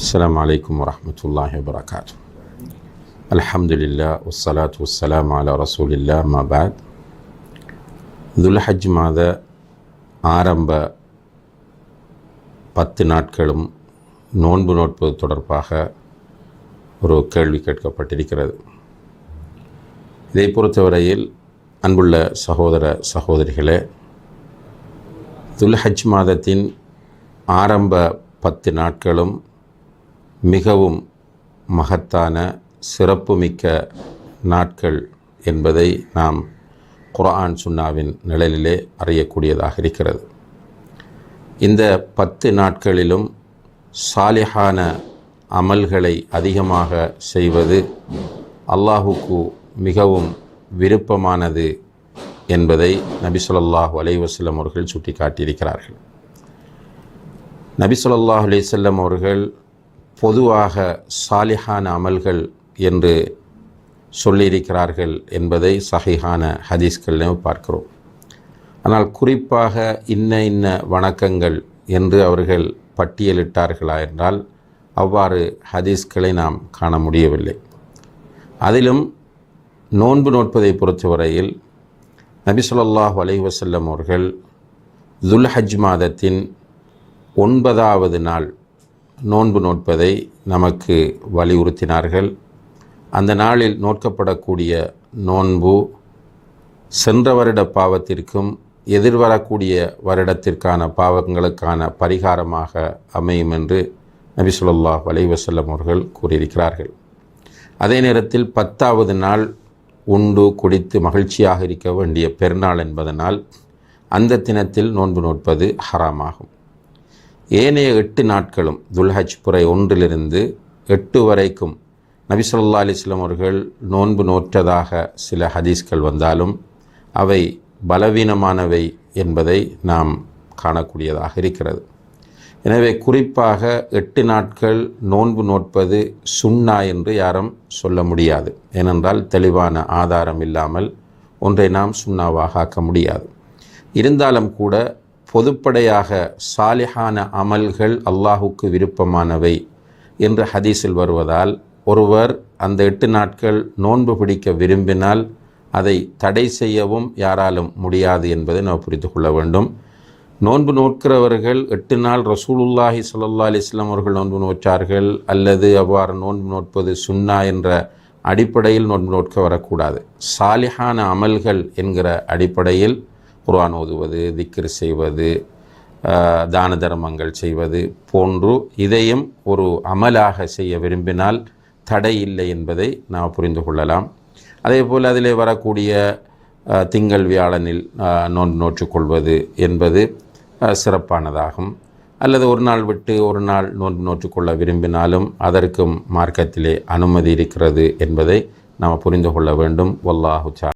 السلام عليكم ورحمة الله وبركاته. الحمد لله والصلاة والسلام على رسول الله ما بعد. துல்ஹஜ் மாத ஆரம்ப 10 நாட்களும் நோன்பு நோட்பது தொடர்பாக ஒரு கேள்வி கேட்கப்பட்டிருக்கிறது. இதை பொறுத்தவரையில் அன்புள்ள சகோதர சகோதரிகளே, துல்ஹஜ் மாதத்தின் ஆரம்ப 10 நாட்களும் மிகவும் மகத்தான சிறப்புமிக்க நாட்கள் என்பதை நாம் குர்ஆன் சுன்னாவின் நிழலிலே அறியக்கூடியதாக இருக்கிறது. இந்த 10 நாட்களிலும் சாலிஹான அமல்களை அதிகமாக செய்வது அல்லாஹுக்கு மிகவும் விருப்பமானது என்பதை நபி ஸல்லல்லாஹு அலைஹி வஸல்லம் அவர்கள் சுட்டி காட்டியிருக்கிறார்கள். நபி ஸல்லல்லாஹு அலைஹி வஸல்லம் அவர்கள் பொதுவாக சாலிஹான அமல்கள் என்று சொல்லியிருக்கிறார்கள் என்பதை சஹீஹான ஹதீஸ்களில் பார்க்கிறோம். ஆனால் குறிப்பாக இன்ன வணக்கங்கள் என்று அவர்கள் பட்டியலிட்டார்களா என்றால் அவ்வாறு ஹதீஸ்களை நாம் காண முடியவில்லை. அதிலும் நோன்பு நோட்பதை பொறுத்தவரையில் நபி ஸல்லல்லாஹு அலைஹி வஸல்லம் அவர்கள் துல்ஹஜ் மாதத்தின் 9வது நாள் நோன்பு நோட்பதை நமக்கு வலியுறுத்தினார்கள். அந்த நாளில் நோட்கப்படக்கூடிய நோன்பு சென்ற வருட பாவத்திற்கும் எதிர்வரக்கூடிய வருடத்திற்கான பாவங்களுக்கான பரிகாரமாக அமையும் என்று நபி ஸல்லல்லாஹு அலைஹி வஸல்லம் அவர்கள் கூறியிருக்கிறார்கள். அதே நேரத்தில் 10வது நாள் உண்டு குடித்து மகிழ்ச்சியாக இருக்க வேண்டிய பெருநாள் என்பதனால் அந்த தினத்தில் நோன்பு நோட்பது ஹராமாகும். ஏனைய 8 நாட்களும் துல்ஹஜ் புரை 1 to 8 வரைக்கும் நபி ஸல்லல்லாஹு அலைஹி வஸல்லம் அவர்கள் நோன்பு நோற்றதாக சில ஹதீஸ்கள் வந்தாலும் அவை பலவீனமானவை என்பதை நாம் காணக்கூடியதாக இருக்கிறது. எனவே குறிப்பாக 8 நாட்கள் நோன்பு நோட்பது சுன்னா என்று யாரும் சொல்ல முடியாது. ஏனென்றால் தெளிவான ஆதாரம் இல்லாமல் ஒன்றை நாம் சுன்னாவாக ஆக்க முடியாது. இருந்தாலும் கூட பொதுப்படையாக சாலிஹான அமல்கள் அல்லாஹுக்கு விருப்பமானவை என்று ஹதீஸில் வருவதால் ஒருவர் அந்த 8 நாட்கள் நோன்பு பிடிக்க விரும்பினால் அதை தடை செய்யவும் யாராலும் முடியாது என்பதை நாம் புரிந்து கொள்ள வேண்டும். நோன்பு நோட்கிறவர்கள் 8 நாள் ரசூலுல்லாஹி ஸல்லல்லாஹு அலைஹி வஸல்லம் அவர்கள் நோன்பு நோற்றார்கள் அல்லது அவ்வாறு நோன்பு நோட்பது சுன்னா என்ற அடிப்படையில் நோன்பு நோட்க வரக்கூடாது. சாலிஹான அமல்கள் என்கிற அடிப்படையில் குர்ஆன் ஓதுவது, திக்ர் செய்வது, தான தர்மங்கள் செய்வது போன்று இதையும் ஒரு அமலாக செய்ய விரும்பினால் தடை இல்லை என்பதை நாம் புரிந்து கொள்ளலாம். அதே போல் அதிலே வரக்கூடிய திங்கள் வியாழனில் நோன்பு நோற்றுக்கொள்வது என்பது சிறப்பானதாகும். அல்லது ஒரு நாள் விட்டு ஒரு நாள் நோன்பு நோற்றுக்கொள்ள விரும்பினாலும் அதற்கும் மார்க்கத்திலே அனுமதி இருக்கிறது என்பதை நாம் புரிந்து கொள்ள வேண்டும். வல்லாஹு தஆலா